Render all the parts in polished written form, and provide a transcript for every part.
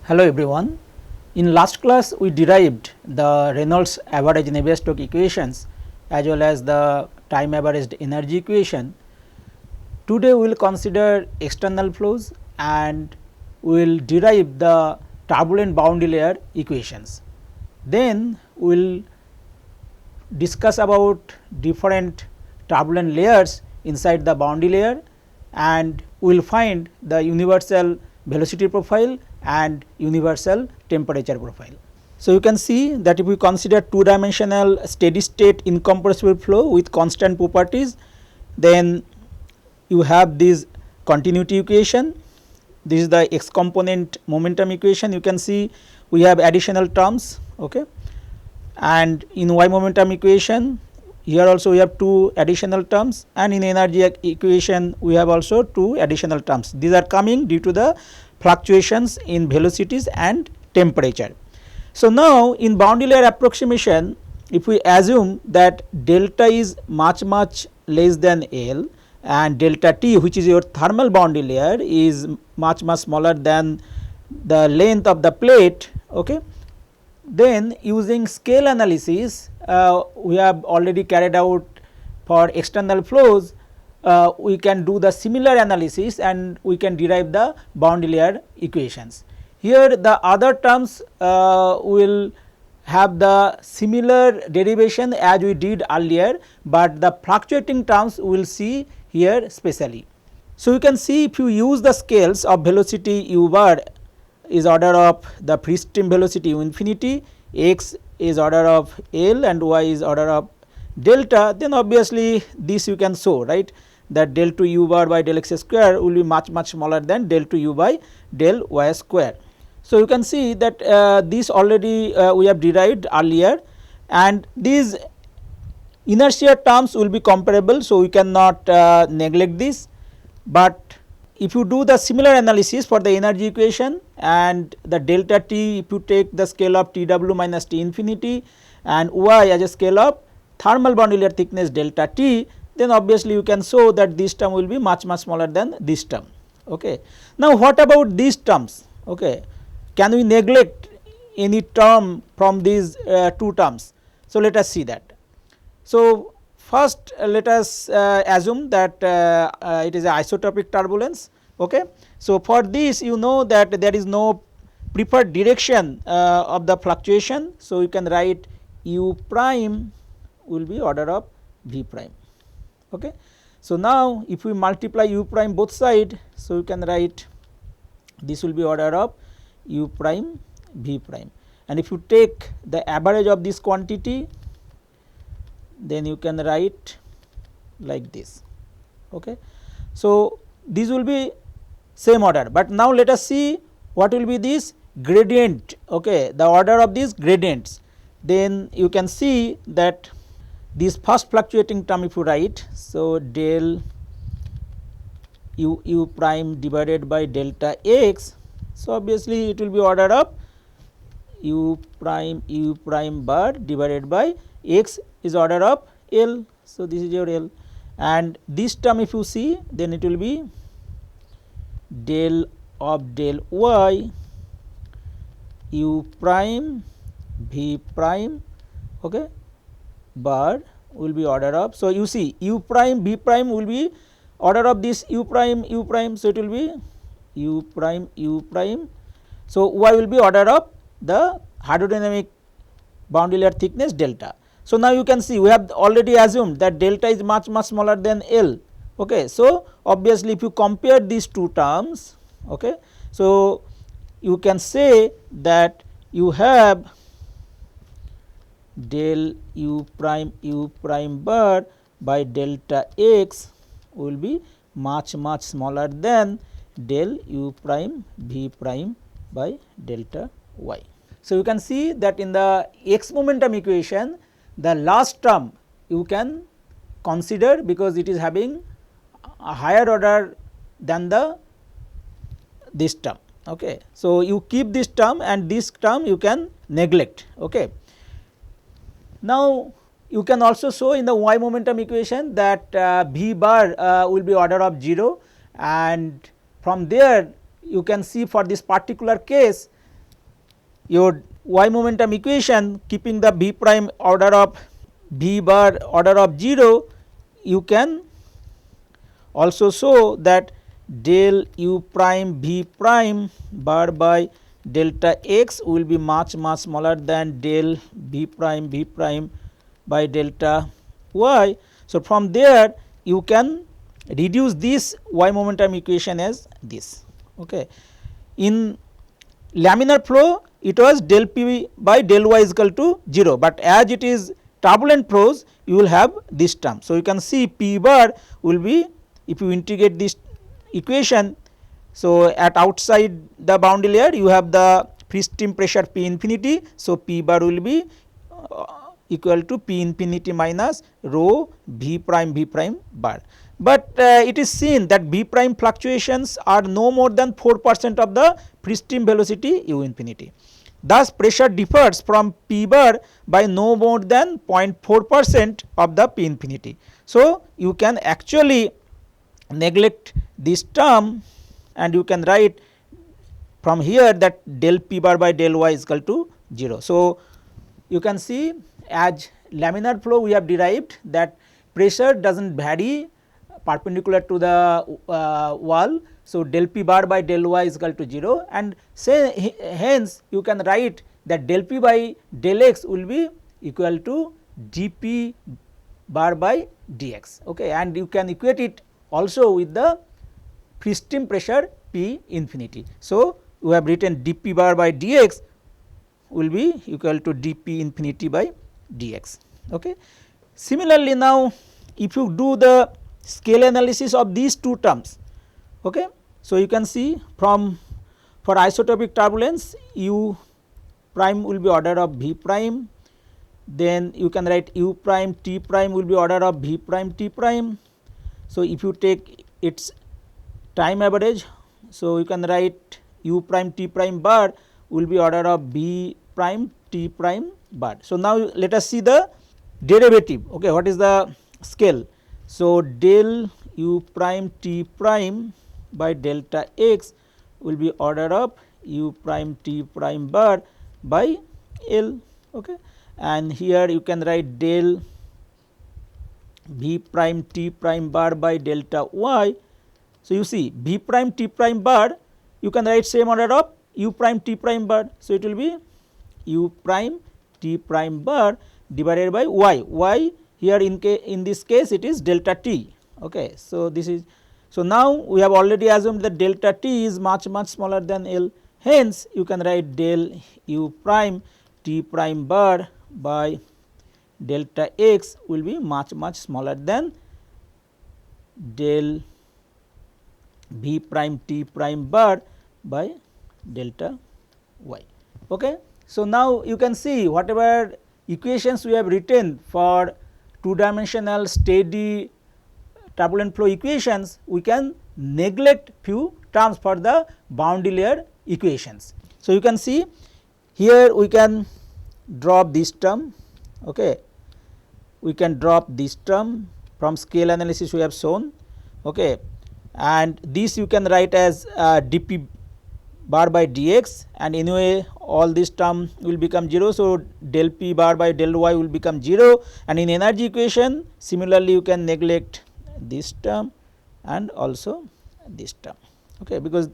Hello everyone. In last class we derived the Reynolds average Navier-Stokes equations as well as the time averaged energy equation. Today we will consider external flows and we will derive the turbulent boundary layer equations. Then we will discuss about different turbulent layers inside the boundary layer and we will find the universal velocity profile and universal temperature profile. So, you can see that if we consider two dimensional steady state incompressible flow with constant properties, then you have this continuity equation. This is the x component momentum equation. You can see we have additional terms, okay, and in y momentum equation here also we have two additional terms, and in energy equation we have also two additional terms. These are coming due to the fluctuations in velocities and temperature. So, now in boundary layer approximation, if we assume that delta is much less than L and delta T, which is your thermal boundary layer, is much smaller than the length of the plate, okay, then using scale analysis we have already carried out for external flows. We can do the similar analysis and we can derive the boundary layer equations. Here the other terms will have the similar derivation as we did earlier, but the fluctuating terms we will see here specially. So, you can see if you use the scales of velocity u bar is order of the free stream velocity u infinity, x is order of L and y is order of delta, then obviously this you can show, right, that del 2 u bar by del x square will be much smaller than del 2 u by del y square. So, you can see that this already we have derived earlier, and these inertia terms will be comparable. So, we cannot neglect this, but if you do the similar analysis for the energy equation and the delta T, if you take the scale of T w minus T infinity and y as a scale of thermal boundary layer thickness delta T, then obviously you can show that this term will be much smaller than this term. Okay. Now, what about these terms? Okay. Can we neglect any term from these two terms? So, let us see that. So, first let us assume that it is a isotropic turbulence. Okay. So, for this you know that there is no preferred direction of the fluctuation. So, you can write u prime will be order of v prime. Okay. So, now if we multiply u prime both side, so you can write this will be order of u prime v prime, and if you take the average of this quantity, then you can write like this. Okay. So, this will be same order, but now let us see what will be this gradient, okay, the order of these gradients. Then you can see that this first fluctuating term if you write, so del u prime divided by delta x, so obviously it will be order of u prime bar divided by x is order of L. So, this is your L, and this term if you see, then it will be del of del y u prime v prime, okay, bar will be order of. So, you see u prime v prime will be order of this u prime. So, it will be u prime. So, y will be order of the hydrodynamic boundary layer thickness delta. So, now you can see we have already assumed that delta is much smaller than L. Okay. So, obviously if you compare these two terms, okay, so you can say that you have del u prime bar by delta x will be much smaller than del u prime v prime by delta y. So, you can see that in the x momentum equation the last term you can consider because it is having a higher order than the this term. Okay. So, you keep this term and this term you can neglect. Okay. Now, you can also show in the y momentum equation that v bar will be order of 0, and from there you can see for this particular case your y momentum equation keeping the v prime order of v bar order of 0, you can also show that del u prime v prime bar by delta x will be much smaller than del v prime by delta y. So, from there you can reduce this y momentum equation as this. Okay. In laminar flow it was del p by del y is equal to 0, but as it is turbulent flows you will have this term. So, you can see p bar will be, if you integrate this equation. So, at outside the boundary layer you have the free stream pressure P infinity. So, P bar will be equal to P infinity minus rho V prime bar. But it is seen that V prime fluctuations are no more than 4% of the free stream velocity u infinity. Thus, pressure differs from P bar by no more than 0.4% of the P infinity. So, you can actually neglect this term and you can write from here that del p bar by del y is equal to 0. So, you can see as laminar flow we have derived that pressure does not vary perpendicular to the wall. So, del p bar by del y is equal to 0, and say hence you can write that del p by del x will be equal to dp bar by dx. Okay, and you can equate it also with the free stream pressure P infinity. So, we have written dp bar by dx will be equal to dp infinity by dx. Okay. Similarly, now if you do the scale analysis of these two terms, okay, so you can see from for isotopic turbulence u prime will be order of v prime, then you can write u prime t prime will be order of v prime t prime. So, if you take its time average, so you can write u prime t prime bar will be order of v prime t prime bar. So, now let us see the derivative. Okay, what is the scale? So, del u prime t prime by delta x will be order of u prime t prime bar by L. Okay, and here you can write del v prime t prime bar by delta y. So, you see v prime t prime bar you can write same order of u prime t prime bar. So, it will be u prime t prime bar divided by y. Y here in this case it is delta t. Okay. So, this is, so now we have already assumed that delta t is much smaller than L. Hence, you can write del u prime t prime bar by delta x will be much smaller than del v prime t prime bar by delta y. Okay. So, now you can see whatever equations we have written for two dimensional steady turbulent flow equations, we can neglect few terms for the boundary layer equations. So, you can see here we can drop this term. Okay. We can drop this term from scale analysis we have shown. Okay. And this you can write as dp bar by dx, and anyway all this term will become 0. So, del p bar by del y will become 0, and in energy equation similarly you can neglect this term and also this term. Okay, because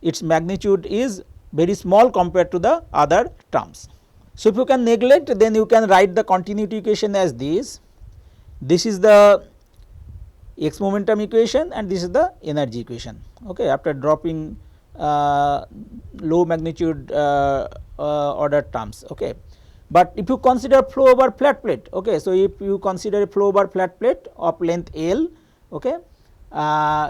its magnitude is very small compared to the other terms. So, if you can neglect, then you can write the continuity equation as this. This is the x momentum equation and this is the energy equation. Okay, after dropping low magnitude order terms. Okay. But if you consider flow over flat plate, okay, so if you consider a flow over flat plate of length L, okay,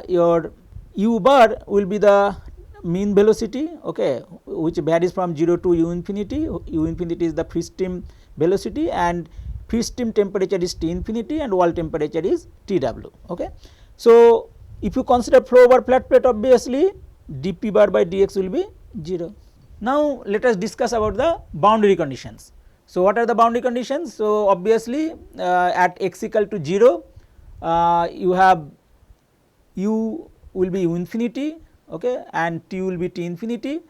your u bar will be the mean velocity, okay, which varies from 0 to u infinity. U infinity is the free stream velocity and free stream temperature is T infinity and wall temperature is Tw. Okay. So, if you consider flow over flat plate, obviously dp bar by dx will be 0. Now, let us discuss about the boundary conditions. So, what are the boundary conditions? So, obviously at x equal to 0 you have u will be u infinity, okay, and t will be T infinity,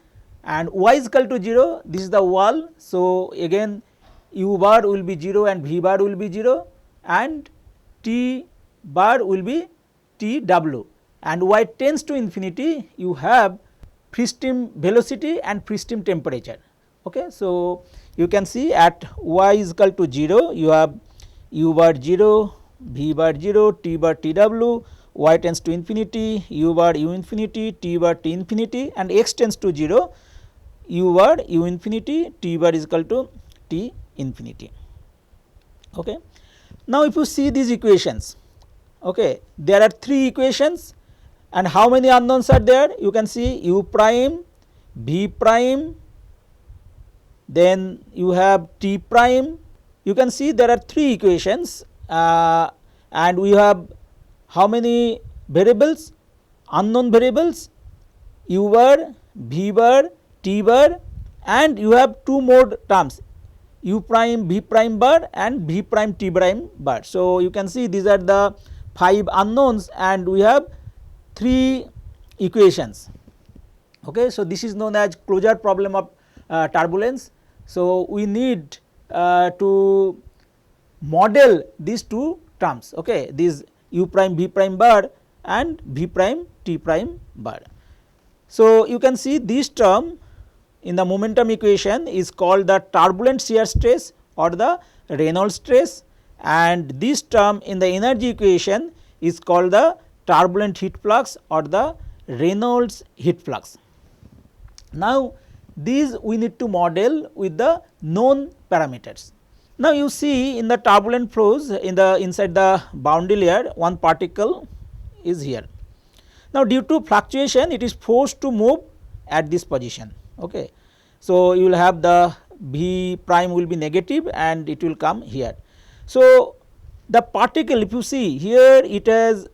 and y is equal to 0, this is the wall. So, again u bar will be 0 and v bar will be 0 and t bar will be t w, and y tends to infinity, you have free stream velocity and free stream temperature. Okay. So, you can see at y is equal to 0, you have u bar 0, v bar 0, t bar t w, y tends to infinity, u bar u infinity, t bar t infinity, and x tends to 0, u bar u infinity, t bar is equal to t infinity. Okay. Now, if you see these equations, okay, there are 3 equations, and how many unknowns are there? You can see u prime, v prime, then you have t prime. You can see there are 3 equations, and we have how many variables? Unknown variables, u bar, v bar, t bar, and you have 2 more terms, u prime, v prime bar and v prime t prime bar. So, you can see these are the 5 unknowns and we have 3 equations. Okay. So, this is known as closure problem of turbulence. So, we need to model these 2 terms, okay, these u prime v prime bar and v prime t prime bar. So, you can see this term in the momentum equation is called the turbulent shear stress or the Reynolds stress, and this term in the energy equation is called the turbulent heat flux or the Reynolds heat flux. Now, these we need to model with the known parameters. Now, you see in the turbulent flows in the inside the boundary layer, one particle is here. Now, due to fluctuation it is forced to move at this position. Okay. So, you will have the v prime will be negative and it will come here. So, the particle, if you see here it has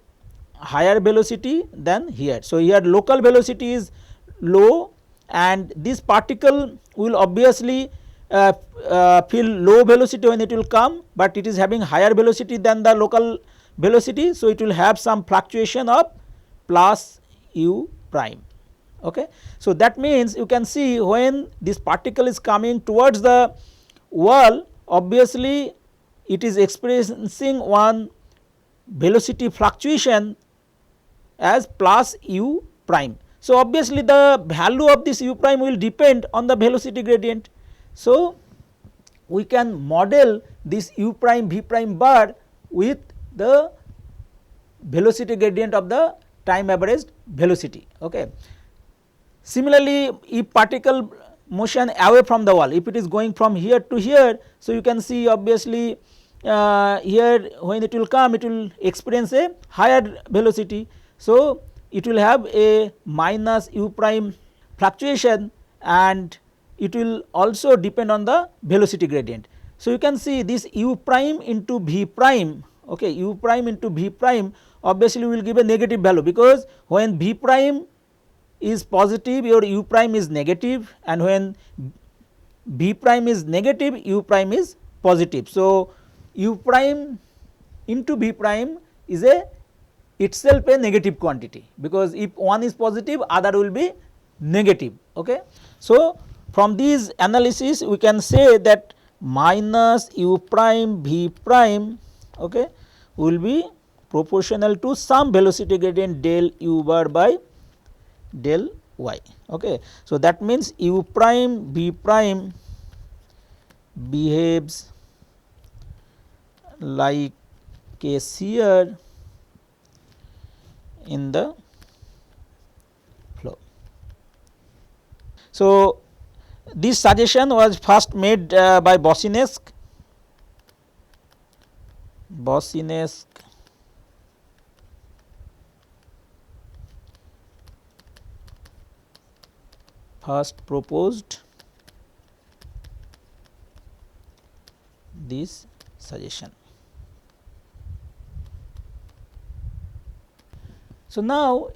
higher velocity than here. So, here local velocity is low and this particle will obviously feel low velocity when it will come, but it is having higher velocity than the local velocity. So, it will have some fluctuation of plus u prime. Okay. So, that means you can see when this particle is coming towards the wall, obviously it is experiencing one velocity fluctuation as plus u prime. So, obviously the value of this u prime will depend on the velocity gradient. So, we can model this u prime v prime bar with the velocity gradient of the time averaged velocity. Okay. Similarly, if particle motion away from the wall, if it is going from here to here, so you can see obviously here when it will come, it will experience a higher velocity. So, it will have a minus u prime fluctuation and it will also depend on the velocity gradient. So, you can see this u prime into v prime, okay, u prime into v prime obviously will give a negative value, because when v prime is positive your u prime is negative, and when v prime is negative u prime is positive. So, u prime into v prime is a itself a negative quantity, because if one is positive other will be negative. Okay. So, from these analysis we can say that minus u prime v prime, okay, will be proportional to some velocity gradient del u bar by del y. Okay. So, that means u prime v prime behaves like a shear in the flow. So, this suggestion was first made by Boussinesq. First proposed this suggestion. So, now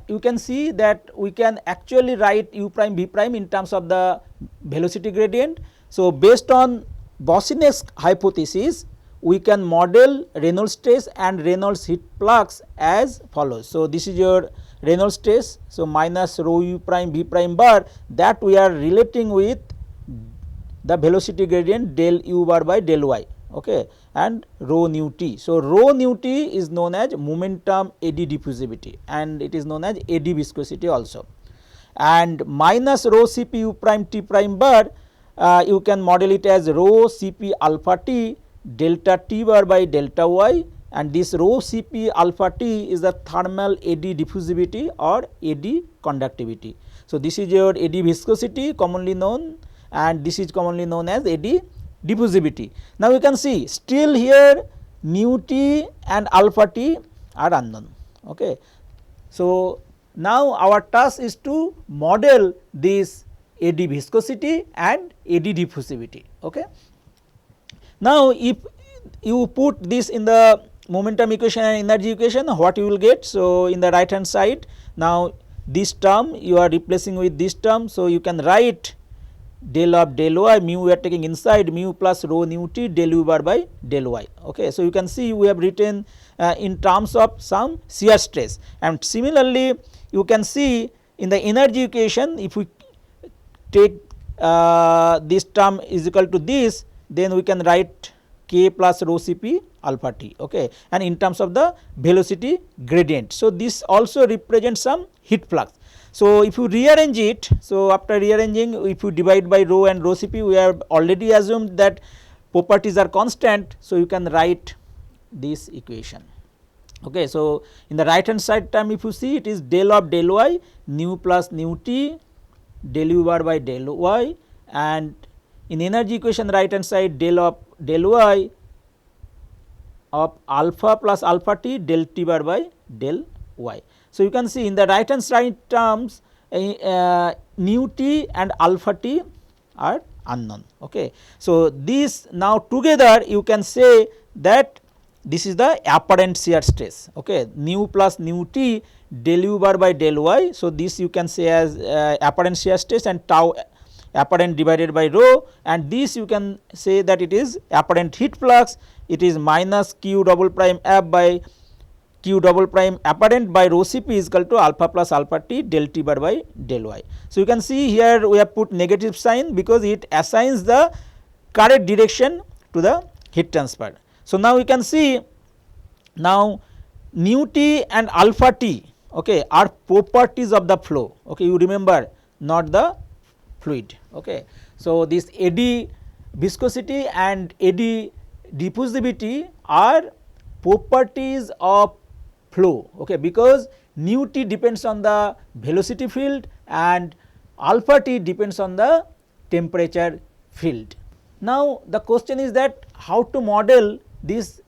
you can see that we can actually write u prime v prime in terms of the velocity gradient. So, based on Boussinesq hypothesis we can model Reynolds stress and Reynolds heat flux as follows. So, this is your Reynolds stress. So, minus rho u prime v prime bar, that we are relating with the velocity gradient del u bar by del y, okay, and rho nu t. So, rho nu t is known as momentum eddy diffusivity and it is known as eddy viscosity also, and minus rho Cp u prime t prime bar, you can model it as rho Cp alpha t delta t bar by delta y, and this rho Cp alpha t is the thermal eddy diffusivity or eddy conductivity. So, this is your eddy viscosity commonly known, and this is commonly known as eddy diffusivity. Now, you can see still here nu t and alpha t are unknown. Okay. So, now our task is to model this eddy viscosity and eddy diffusivity. Okay. Now, if you put this in the momentum equation and energy equation, what you will get? So, in the right hand side, now this term you are replacing with this term. So, you can write del of del y, mu we are taking inside, mu plus rho nu t del u bar by del y. Okay. So, you can see we have written in terms of some shear stress, and similarly you can see in the energy equation, if we take this term is equal to this, then we can write k plus rho Cp alpha t, okay, and in terms of the velocity gradient. So, this also represents some heat flux. So, if you rearrange it, so after rearranging, if you divide by rho and rho Cp, we have already assumed that properties are constant. So, you can write this equation. Okay. So, in the right hand side term, if you see, it is del of del y nu plus nu t del u bar by del y, and in energy equation right hand side del of del y of alpha plus alpha t del t bar by del y. So, you can see in the right hand side terms nu t and alpha t are unknown. Okay. So, this now together you can say that this is the apparent shear stress, okay, nu plus nu t del u bar by del y. So, this you can say as apparent shear stress and tau apparent divided by rho, and this you can say that it is apparent heat flux, it is minus q double prime f by q double prime apparent by rho Cp is equal to alpha plus alpha t del t bar by del y. So, you can see here we have put negative sign because it assigns the correct direction to the heat transfer. So, now we can see now nu t and alpha t, okay, are properties of the flow, okay, you remember, not the fluid. Okay. So, this eddy viscosity and eddy diffusivity are properties of flow, okay, because nu t depends on the velocity field and alpha t depends on the temperature field. Now, the question is that how to model this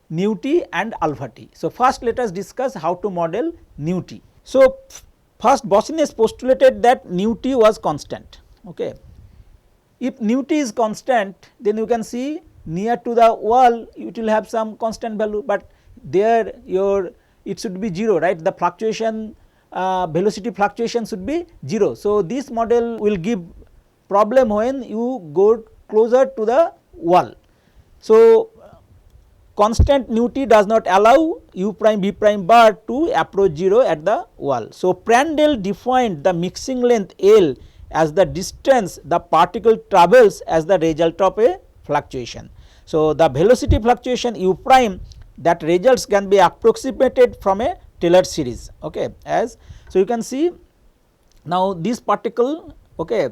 nu t and alpha t. So, first let us discuss how to model nu t. So, first Boussinesq postulated that nu t was constant. Okay. If nu t is constant, then you can see near to the wall it will have some constant value, but there your it should be 0, right, the fluctuation velocity fluctuation should be 0. So, this model will give problem when you go closer to the wall. So, constant nu t does not allow u prime v prime bar to approach 0 at the wall. So, Prandtl defined the mixing length L as the distance the particle travels as the result of a fluctuation. So, the velocity fluctuation u prime, that results can be approximated from a Taylor series. Okay, as so you can see now this particle, okay,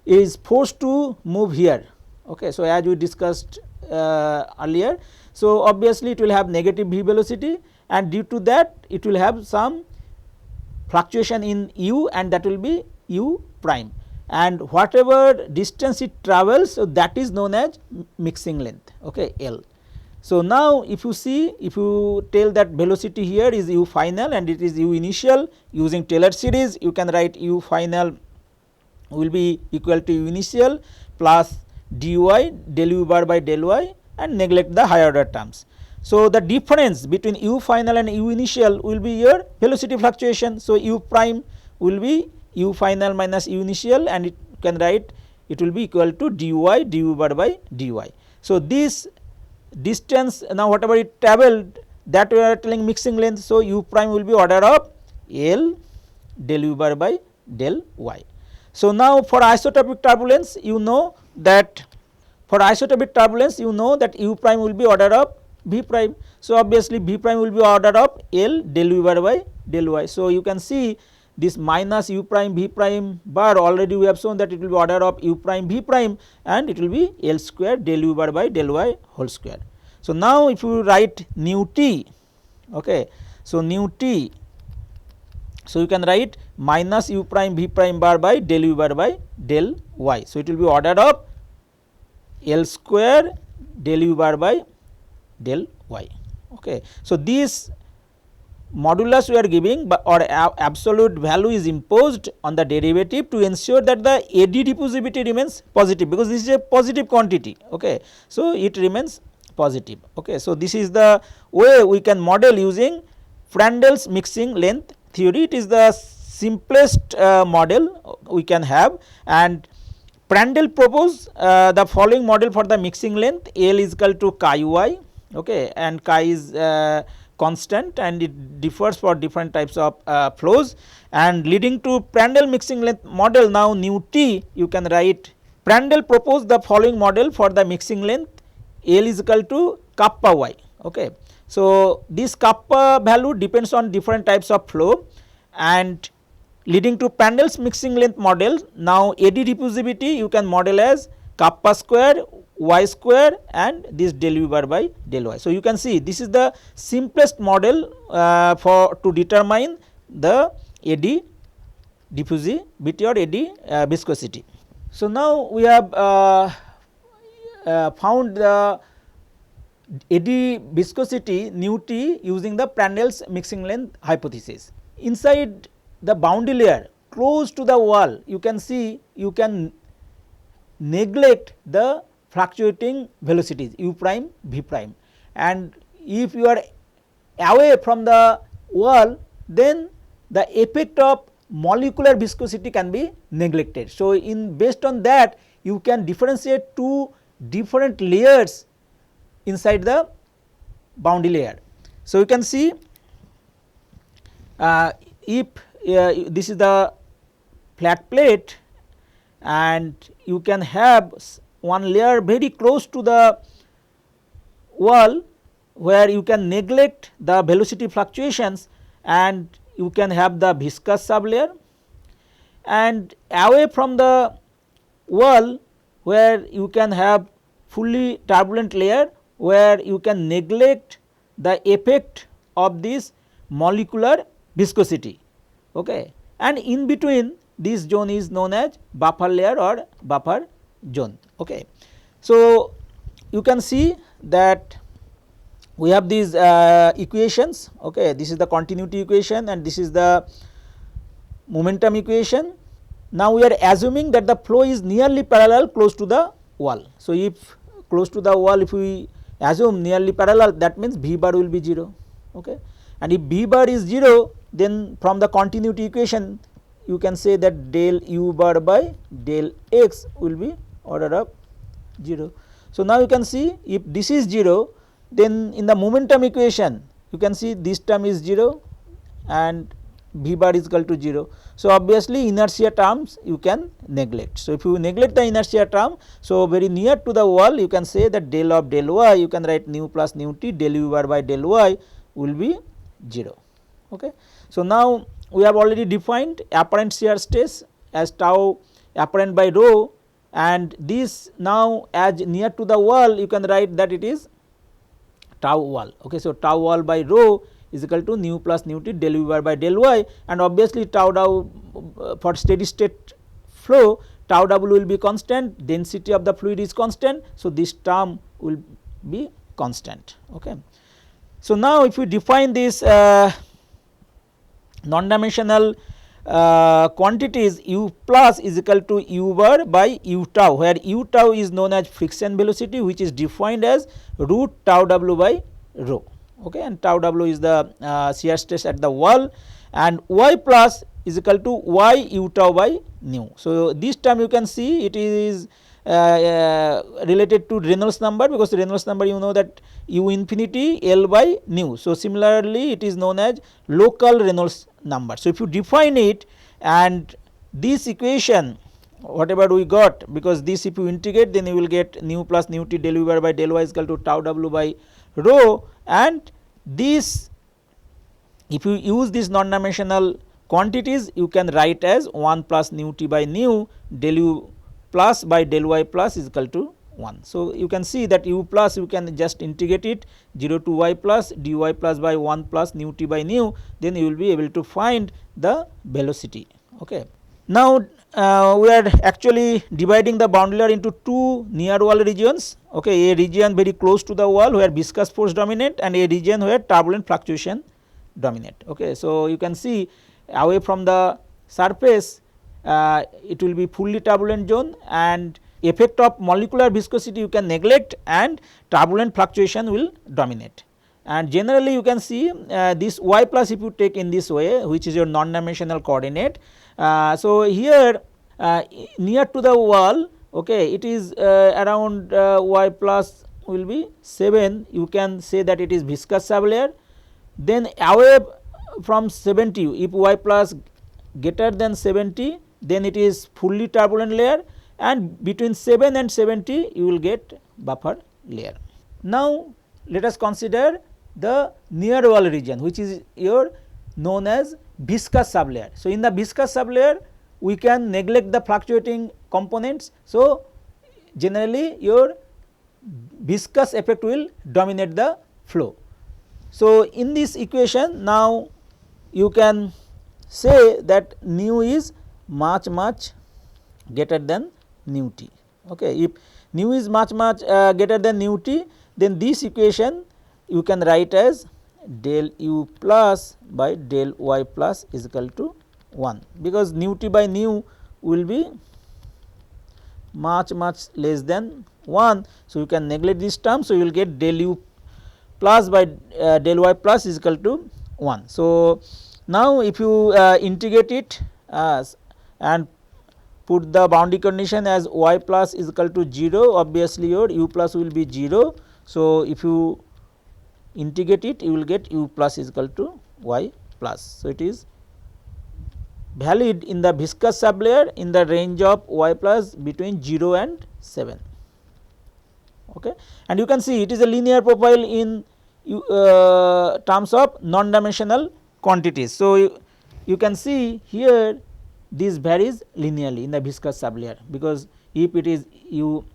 is forced to move here. Okay, so as we discussed earlier, so obviously it will have negative v velocity, and due to that it will have some fluctuation in u, and that will be u prime, and whatever distance it travels, so that is known as mixing length, okay, L. So, now if you see, if you tell that velocity here is u final and it is u initial, using Taylor series you can write u final will be equal to u initial plus dy del u bar by del y, and neglect the higher order terms. So, the difference between u final and u initial will be your velocity fluctuation. So, u prime will be u final minus u initial, and it can write it will be equal to dy du bar by dy. So, this distance, now whatever it travelled, that we are telling mixing length. So, u prime will be order of L, del u bar by del y. So, now for isotropic turbulence you know that u prime will be order of v prime. So, obviously v prime will be order of L del u bar by del y. So, you can see this minus u prime v prime bar, already we have shown that it will be order of u prime v prime and it will be L square del u bar by del y whole square. So, now if you write nu t, okay, so nu t, so you can write minus u prime v prime bar by del u bar by del y. So, it will be order of L square del u bar by del y. Okay. So, this modulus we are giving or absolute value is imposed on the derivative to ensure that the eddy diffusivity remains positive, because this is a positive quantity. Okay. So, it remains positive. Okay. So, this is the way we can model using Prandtl's mixing length theory. It is the simplest model we can have, and Prandtl proposed the following model for the mixing length: L is equal to chi y, okay, and chi is constant and it differs for different types of flows, and leading to Prandtl mixing length model. Now, nu t you can write, Prandtl proposed the following model for the mixing length: L is equal to kappa y. Okay. So, this kappa value depends on different types of flow and leading to Prandtl's mixing length model. Now, eddy diffusivity you can model as kappa square y square and this del u bar by del y. So, you can see this is the simplest model for to determine the eddy diffusivity or eddy viscosity. So, now we have found the eddy viscosity nu t using the Prandtl's mixing length hypothesis. Inside the boundary layer close to the wall, you can see you can neglect the fluctuating velocities u prime v prime, and if you are away from the wall, then the effect of molecular viscosity can be neglected. So, in based on that you can differentiate two different layers inside the boundary layer. So, you can see if this is the flat plate and you can have one layer very close to the wall where you can neglect the velocity fluctuations and you can have the viscous sublayer, and away from the wall where you can have fully turbulent layer where you can neglect the effect of this molecular viscosity, okay, and in between this zone is known as buffer layer or buffer zone. Okay. So, you can see that we have these equations, okay. This is the continuity equation and this is the momentum equation. Now, we are assuming that the flow is nearly parallel close to the wall. So, if close to the wall, if we assume nearly parallel, that means V bar will be 0, okay. And if V bar is 0, then from the continuity equation you can say that del u bar by del x will be order of 0. So, now you can see if this is 0, then in the momentum equation you can see this term is 0 and V bar is equal to 0. So, obviously inertia terms you can neglect. So, if you neglect the inertia term, so very near to the wall you can say that del of del y, you can write nu plus nu t del u bar by del y will be 0. Okay. So, now we have already defined apparent shear stress as tau apparent by rho, and this now as near to the wall you can write that it is tau wall. Okay. So, tau wall by rho is equal to nu plus nu t del u bar by del y, and obviously tau for steady state flow tau w will be constant, density of the fluid is constant. So, this term will be constant. Okay. So, now if we define this non-dimensional quantities, u plus is equal to u bar by u tau, where u tau is known as friction velocity, which is defined as root tau w by rho, okay, and tau w is the shear stress at the wall, and y plus is equal to y u tau by nu. So, this term you can see it is related to Reynolds number, because Reynolds number you know that u infinity L by nu. So, similarly it is known as local Reynolds number. So, if you define it and this equation whatever we got, because this if you integrate then you will get nu plus nu t del u bar by del y is equal to tau w by rho, and this if you use these non-dimensional quantities you can write as 1 plus nu t by nu del u plus by del y plus is equal to 1. So, you can see that u plus you can just integrate it 0 to y plus dy plus by 1 plus nu t by nu, then you will be able to find the velocity. Okay. Now, we are actually dividing the boundary layer into two near wall regions. Okay, a region very close to the wall where viscous force dominate, and a region where turbulent fluctuation dominate. Okay. So, you can see away from the surface it will be fully turbulent zone, and effect of molecular viscosity you can neglect, and turbulent fluctuation will dominate. And generally you can see this y plus if you take in this way, which is your non-dimensional coordinate. So, here near to the wall, okay, it is around y plus will be 7, you can say that it is viscous sublayer. Then away from 70, if y plus greater than 70, then it is fully turbulent layer, and between 7 and 70 you will get buffer layer. Now, let us consider the near wall region, which is your known as viscous sublayer. So, in the viscous sublayer we can neglect the fluctuating components. So, generally your viscous effect will dominate the flow. So, in this equation now you can say that nu is much greater than nu t. Okay. If nu is much greater than nu t, then this equation you can write as del u plus by del y plus is equal to 1, because nu t by nu will be much less than 1. So, you can neglect this term. So, you will get del u plus by del y plus is equal to 1. So, now if you integrate it and put the boundary condition as y plus is equal to 0, obviously your u plus will be 0. So, if you integrate it you will get u plus is equal to y plus. So, it is valid in the viscous sublayer in the range of y plus between 0 and 7. Okay. And you can see it is a linear profile in terms of non-dimensional quantities. So, you can see here this varies linearly in the viscous sublayer, because if it is u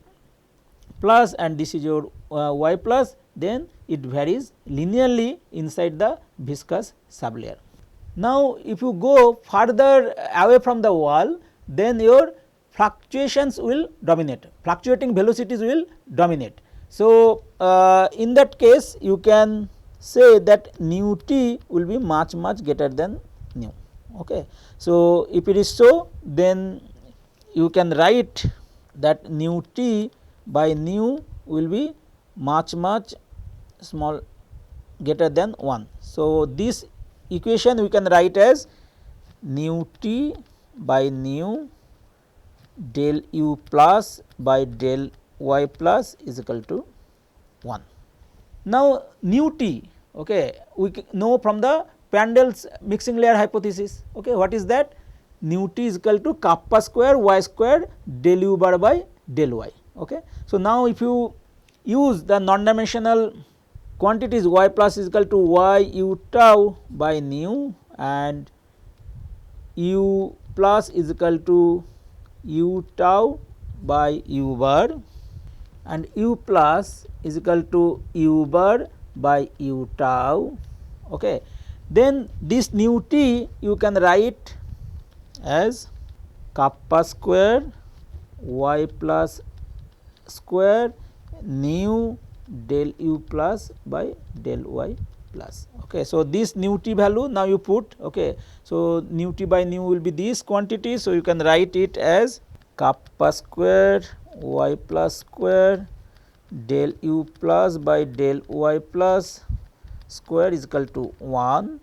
plus and this is your y plus, then it varies linearly inside the viscous sublayer. Now, if you go further away from the wall, then your fluctuations will dominate, fluctuating velocities will dominate. So, in that case you can say that nu t will be much greater than nu. Okay. So, if it is so, then you can write that nu t by nu will be much small greater than 1. So, this equation we can write as nu t by nu del u plus by del y plus is equal to 1. Now, nu t, okay, we know from the Prandtl's mixing layer hypothesis. Okay, what is that? Nu t is equal to kappa square y square del u bar by del y. Okay. So, now if you use the non-dimensional quantities y plus is equal to y u tau by nu, and u plus is equal to u tau by u bar, and u plus is equal to u bar by u tau. Okay. Then this nu t you can write as kappa square y plus square nu del u plus by del y plus. Okay. So, this nu t value now you put. Okay. So, nu t by nu will be this quantity. So, you can write it as kappa square y plus square del u plus by del y plus square is equal to 1,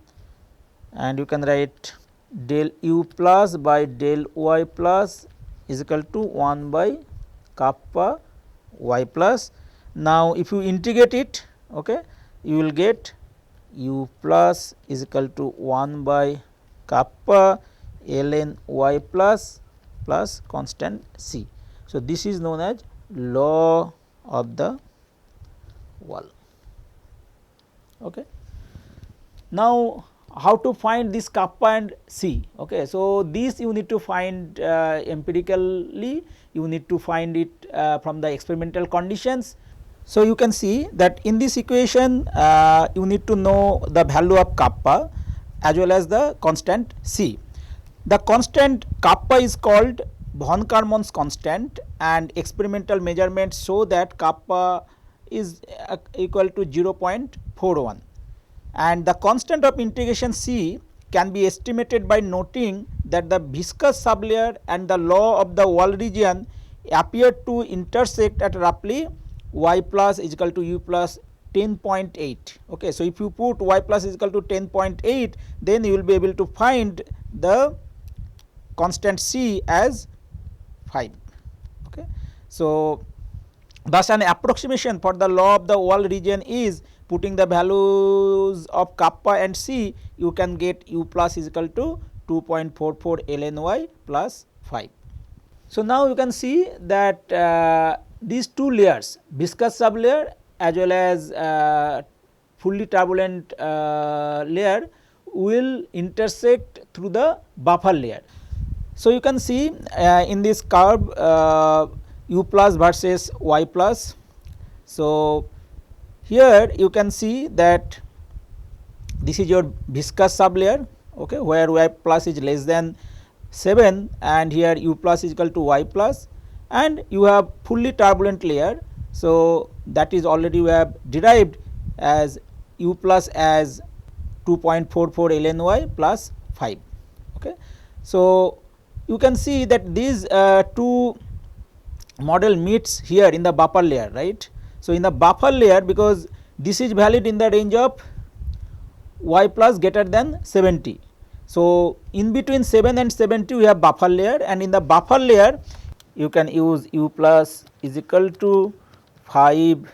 and you can write del u plus by del y plus is equal to 1 by kappa y plus. Now, if you integrate it, okay, you will get u plus is equal to 1 by kappa ln y plus constant c. So, this is known as law of the wall. Okay. Now, how to find this kappa and c? Okay. So, this you need to find empirically, you need to find it from the experimental conditions. So, you can see that in this equation you need to know the value of kappa as well as the constant c. The constant kappa is called von Karman's constant, and experimental measurements show that kappa is equal to 0.41, and the constant of integration c can be estimated by noting that the viscous sublayer and the law of the wall region appear to intersect at roughly y plus is equal to u plus 10.8. Okay. So, if you put y plus is equal to 10.8, then you will be able to find the constant c as 5. Okay. So, thus an approximation for the law of the wall region is putting the values of kappa and c, you can get u plus is equal to 2.44 ln y plus 5. So, now you can see that these two layers, viscous sublayer as well as fully turbulent layer will intersect through the buffer layer. So, you can see in this curve u plus versus y plus. So, here you can see that this is your viscous sublayer, okay, where y plus is less than 7 and here u plus is equal to y plus, and you have fully turbulent layer. So, that is already we have derived as u plus as 2.44 ln y plus 5. Okay. So, you can see that these two model meets here in the buffer layer, right. So, in the buffer layer, because this is valid in the range of y plus greater than 70. So, in between 7 and 70 we have buffer layer, and in the buffer layer you can use u plus is equal to 5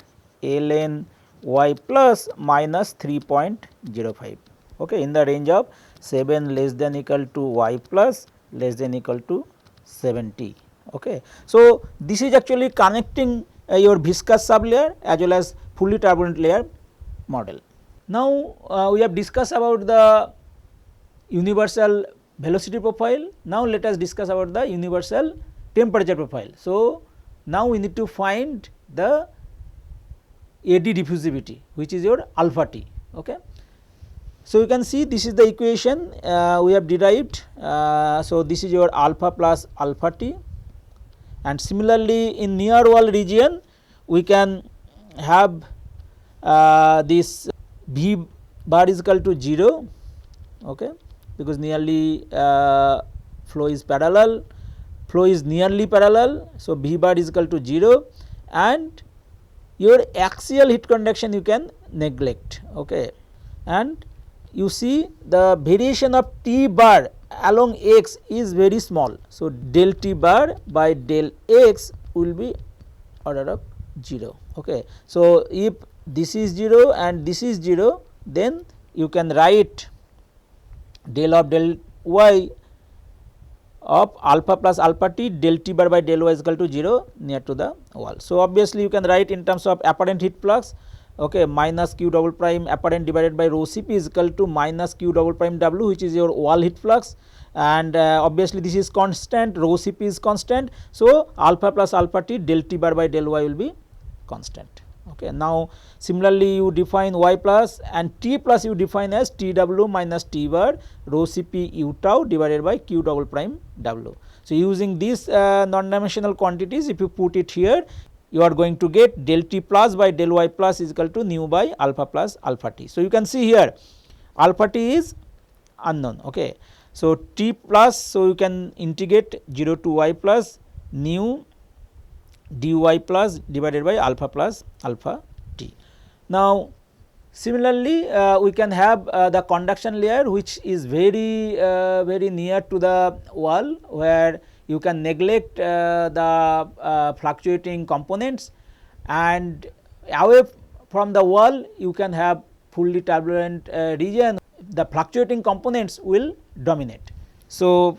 ln y plus minus 3.05, okay, in the range of 7 less than equal to y plus less than equal to 70. Okay. So, this is actually connecting your viscous sublayer as well as fully turbulent layer model. Now, we have discussed about the universal velocity profile. Now, let us discuss about the universal temperature profile. So, now we need to find the AD diffusivity, which is your alpha T. Okay. So, you can see this is the equation we have derived. So, this is your alpha plus alpha T, and similarly in near wall region we can have this V bar is equal to 0, okay, because nearly flow is parallel, flow is nearly parallel. So, V bar is equal to 0, and your axial heat conduction you can neglect, okay, and you see the variation of T bar along x is very small. So, del T bar by del x will be order of 0. Okay. So, if this is 0 and this is 0, then you can write del of del y of alpha plus alpha T del T bar by del y is equal to 0 near to the wall. So, obviously, you can write in terms of apparent heat flux, okay, minus q double prime apparent divided by rho Cp is equal to minus q double prime W, which is your wall heat flux, and obviously this is constant, rho Cp is constant. So, alpha plus alpha T del T bar by del y will be constant. Okay. Now, similarly you define y plus and T plus you define as T W minus T bar rho Cp u tau divided by q double prime W. So, using these non-dimensional quantities, if you put it here, you are going to get del T plus by del y plus is equal to nu by alpha plus alpha T. So, you can see here alpha T is unknown. Okay. So, T plus, so you can integrate 0 to y plus nu dy plus divided by alpha plus alpha T. Now, similarly we can have the conduction layer, which is very very near to the wall, where you can neglect the fluctuating components, and away from the wall you can have fully turbulent region, the fluctuating components will dominate. So,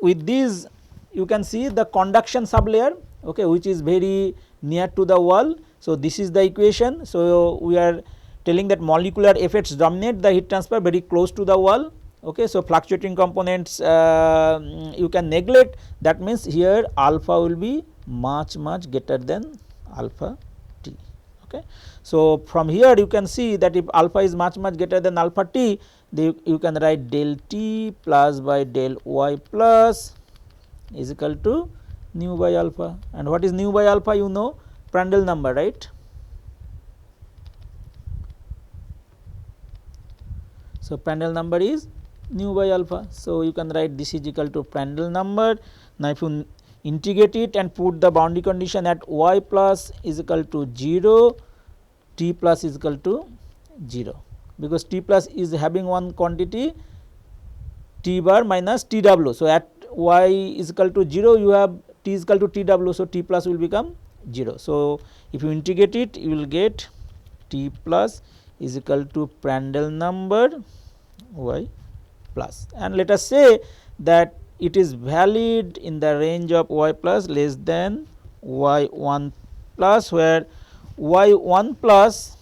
with these you can see the conduction sublayer, okay, which is very near to the wall. So, this is the equation. So, we are telling that molecular effects dominate the heat transfer very close to the wall. Okay. So, fluctuating components you can neglect, that means here alpha will be much greater than alpha t. Okay. So, from here you can see that if alpha is much greater than alpha t, you can write del t plus by del y plus is equal to nu by alpha, and what is nu by alpha, you know, Prandtl number, right. So, Prandtl number is nu by alpha. So, you can write this is equal to Prandtl number. Now, if you integrate it and put the boundary condition at y plus is equal to 0, t plus is equal to 0, because t plus is having one quantity t bar minus t w. So, at y is equal to 0 you have t is equal to t w. So, t plus will become 0. So, if you integrate it you will get t plus is equal to Prandtl number y plus, and let us say that it is valid in the range of y plus less than y 1 plus, where y 1 plus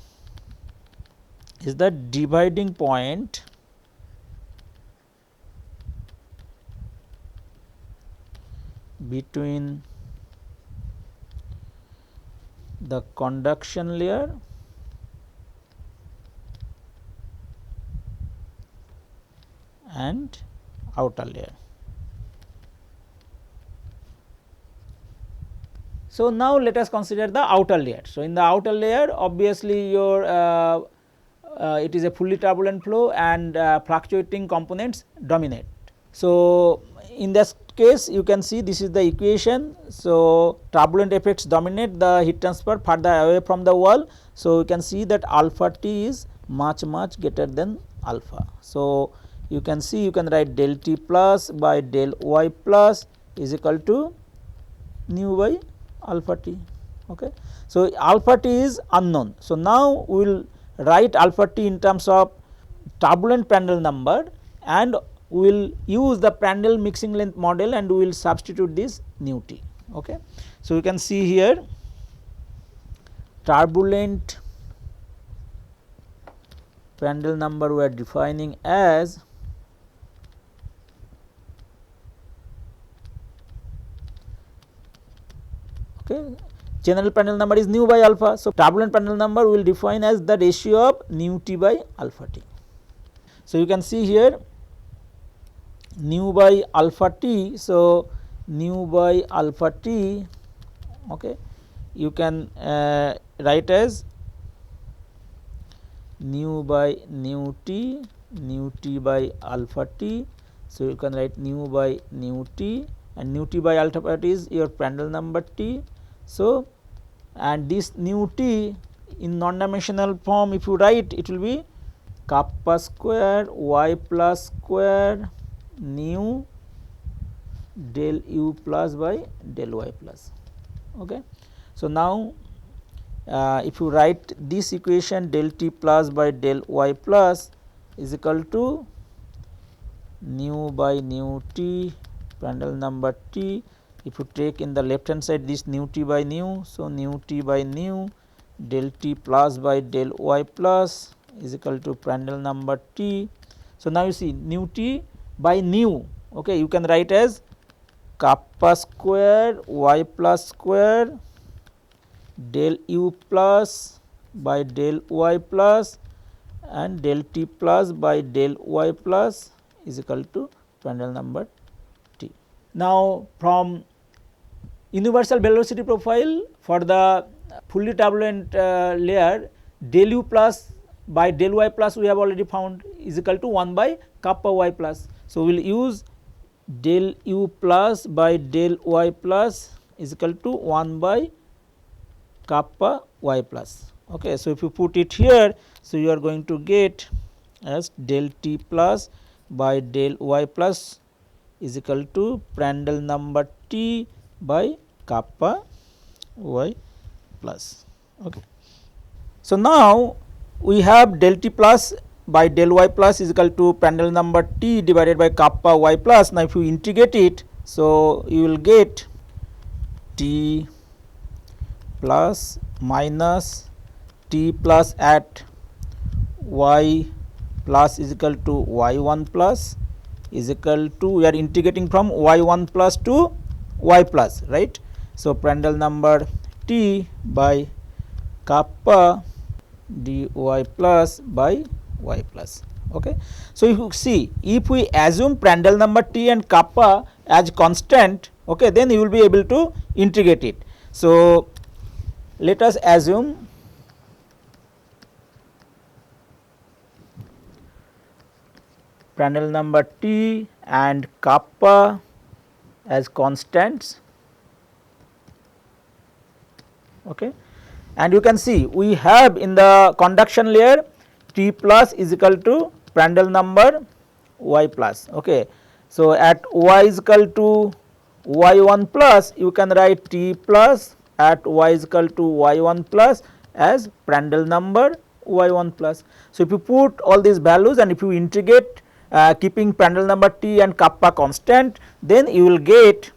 is the dividing point between the conduction layer and outer layer. So, now let us consider the outer layer. So, in the outer layer obviously your it is a fully turbulent flow and fluctuating components dominate. So, in this case you can see this is the equation. So, turbulent effects dominate the heat transfer further away from the wall. So, you can see that alpha t is much greater than alpha. So, you can see you can write del t plus by del y plus is equal to nu by alpha t. Okay. So, alpha t is unknown. So, now we will write alpha t in terms of turbulent Prandtl number, and we will use the Prandtl mixing length model and we will substitute this nu t. Okay. So, you can see here turbulent Prandtl number we are defining as general Prandtl number is nu by alpha. So, turbulent Prandtl number we will define as the ratio of nu t by alpha t. So, you can see here nu by alpha t. So, nu by alpha t, okay, you can write as nu by nu t by alpha t. So, you can write nu by nu t, and nu t by alpha t is your Prandtl number t. So, and this nu t in non-dimensional form if you write, it will be kappa square y plus square nu del u plus by del y plus. Okay. So, now if you write this equation del t plus by del y plus is equal to nu by nu t Prandtl number t. If you take in the left hand side this nu t by nu, so nu t by nu del t plus by del y plus is equal to Prandtl number t. So, now you see nu t by nu, okay, you can write as kappa square y plus square del u plus by del y plus and del t plus by del y plus is equal to Prandtl number t. Now, from universal velocity profile for the fully turbulent layer, del u plus by del y plus we have already found is equal to 1 by kappa y plus. So, we will use del u plus by del y plus is equal to 1 by kappa y plus. Okay. So, if you put it here, so you are going to get as del t plus by del y plus is equal to Prandtl number T by kappa y plus. Okay. So, now we have del T plus by del y plus is equal to Prandtl number T divided by kappa y plus. Now, if you integrate it, so you will get T plus minus T plus at y plus is equal to y 1 plus is equal to, we are integrating from y 1 plus to y plus, right. So, Prandtl number T by kappa dy plus by y plus. Okay. So, if you see, if we assume Prandtl number T and kappa as constant, okay, then you will be able to integrate it. So, let us assume Prandtl number T and kappa as constants. Okay. And you can see we have in the conduction layer T plus is equal to Prandtl number y plus. Okay. So, at y is equal to y 1 plus, you can write T plus at y is equal to y 1 plus as Prandtl number y 1 plus. So, if you put all these values and if you integrate keeping Prandtl number T and kappa constant, then you will get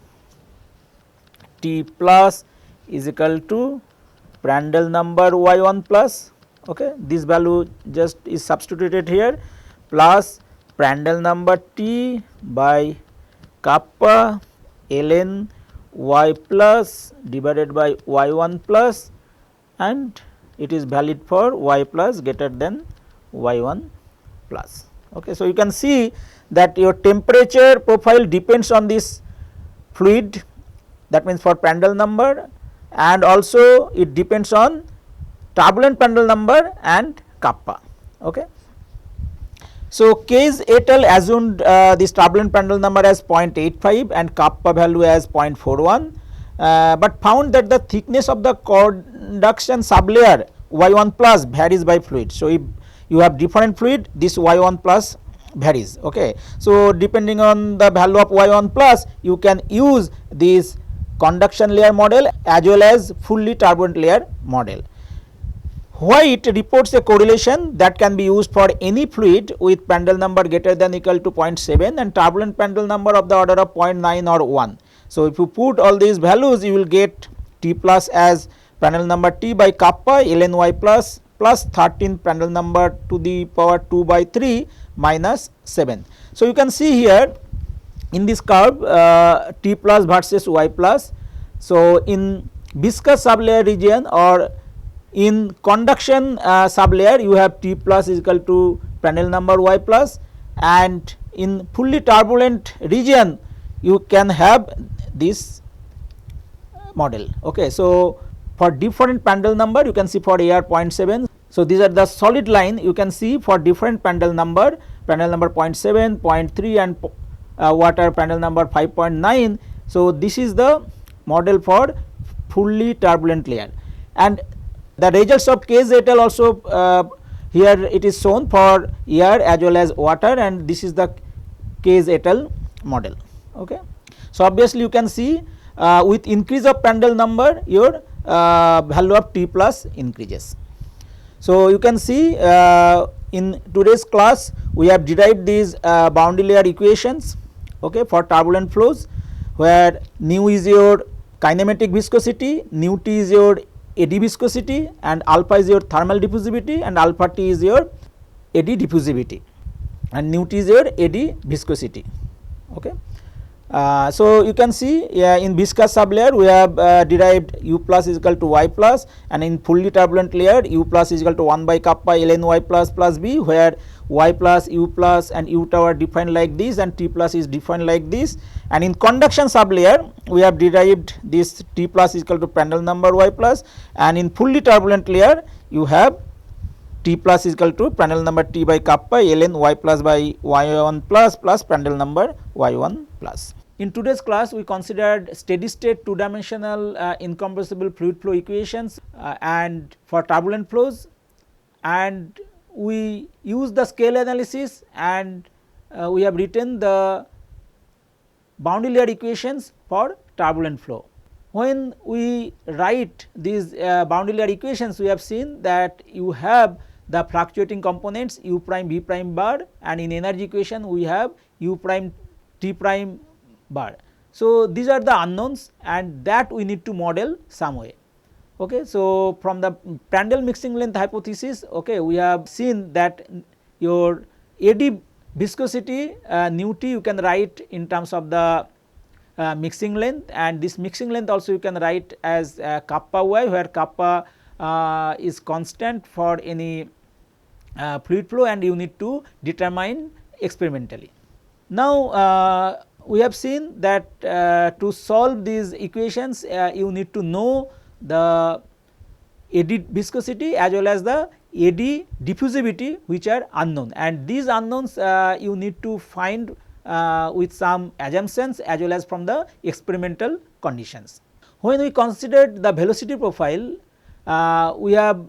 T plus is equal to Prandtl number y 1 plus. Okay. This value just is substituted here plus Prandtl number T by kappa ln y plus divided by y 1 plus, and it is valid for y plus greater than y 1 plus. Okay. So, you can see that your temperature profile depends on this fluid, that means for Prandtl number, and also it depends on turbulent Prandtl number and kappa. Okay. So, Kayes et al. Assumed this turbulent Prandtl number as 0.85 and kappa value as 0.41, but found that the thickness of the conduction sublayer y 1 plus varies by fluid. So, if you have different fluid, this y 1 plus varies. Okay. So, depending on the value of y 1 plus, you can use this conduction layer model as well as fully turbulent layer model. White reports a correlation that can be used for any fluid with Prandtl number greater than equal to 0.7 and turbulent Prandtl number of the order of 0.9 or 1. So, if you put all these values, you will get T plus as Prandtl number T by kappa ln y plus 13 Prandtl number to the power 2 by 3 minus 7. So, you can see here in this curve T plus versus y plus. So, in viscous sublayer region or in conduction sublayer, you have T plus is equal to Prandtl number y plus, and in fully turbulent region you can have this model. Okay. So, for different Prandtl number, you can see for air 0.7. So, these are the solid line you can see for different Prandtl number 0.7, 0.3 and water Prandtl number 5.9. So, this is the model for fully turbulent layer, and the results of Kayes et al. Also here it is shown for air as well as water, and this is the Kayes et al. Model. Okay. So, obviously you can see with increase of Prandtl number your value of T plus increases. So, you can see in today's class we have derived these boundary layer equations, okay, for turbulent flows, where nu is your kinematic viscosity, nu T is your eddy viscosity, and alpha is your thermal diffusivity, and alpha T is your eddy diffusivity, and nu T is your eddy viscosity. Okay. So, you can see in viscous sublayer we have derived u plus is equal to y plus, and in fully turbulent layer u plus is equal to 1 by kappa ln y plus plus b, where y plus u plus and u tau are defined like this and t plus is defined like this, and in conduction sublayer we have derived this t plus is equal to Prandtl number y plus, and in fully turbulent layer you have T plus is equal to Prandtl number T by kappa ln y plus by y1 plus Prandtl number y1 plus. In today's class, we considered steady state two dimensional incompressible fluid flow equations and for turbulent flows, and we use the scale analysis, and we have written the boundary layer equations for turbulent flow. When we write these boundary layer equations, we have seen that you have the fluctuating components u prime v prime bar, and in energy equation we have u prime t prime bar. So, these are the unknowns and that we need to model some way. Okay. So, from the Prandtl mixing length hypothesis, okay, we have seen that your AD viscosity nu t you can write in terms of the mixing length, and this mixing length also you can write as kappa y, where kappa is constant for any fluid flow and you need to determine experimentally. Now, we have seen that to solve these equations you need to know the AD viscosity as well as the AD diffusivity, which are unknown, and these unknowns you need to find with some assumptions as well as from the experimental conditions. When we considered the velocity profile, we have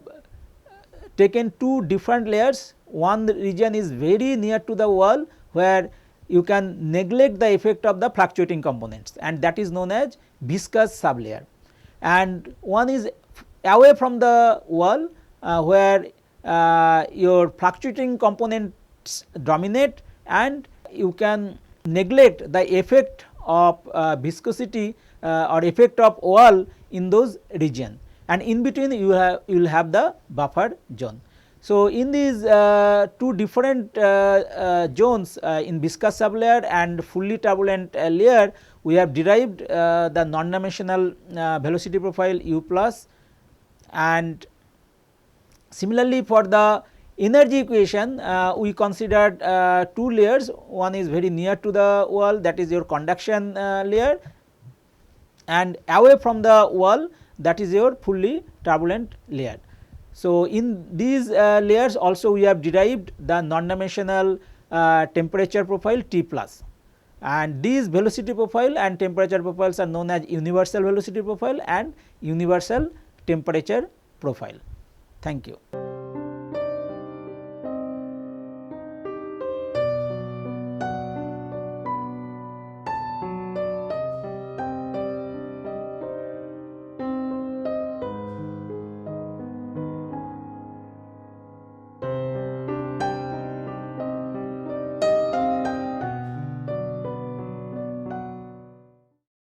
taken two different layers. One region is very near to the wall where you can neglect the effect of the fluctuating components, and that is known as viscous sublayer, and one is away from the wall where your fluctuating components dominate, and you can neglect the effect of viscosity or effect of wall in those region, and in between you will have the buffer zone. So, in these two different zones in viscous sublayer and fully turbulent layer, we have derived the non-dimensional velocity profile u plus, and similarly for the energy equation we considered two layers. One is very near to the wall, that is your conduction layer, and away from the wall, that is your fully turbulent layer. So, in these layers also we have derived the non-dimensional temperature profile T plus, and these velocity profile and temperature profiles are known as universal velocity profile and universal temperature profile. Thank you.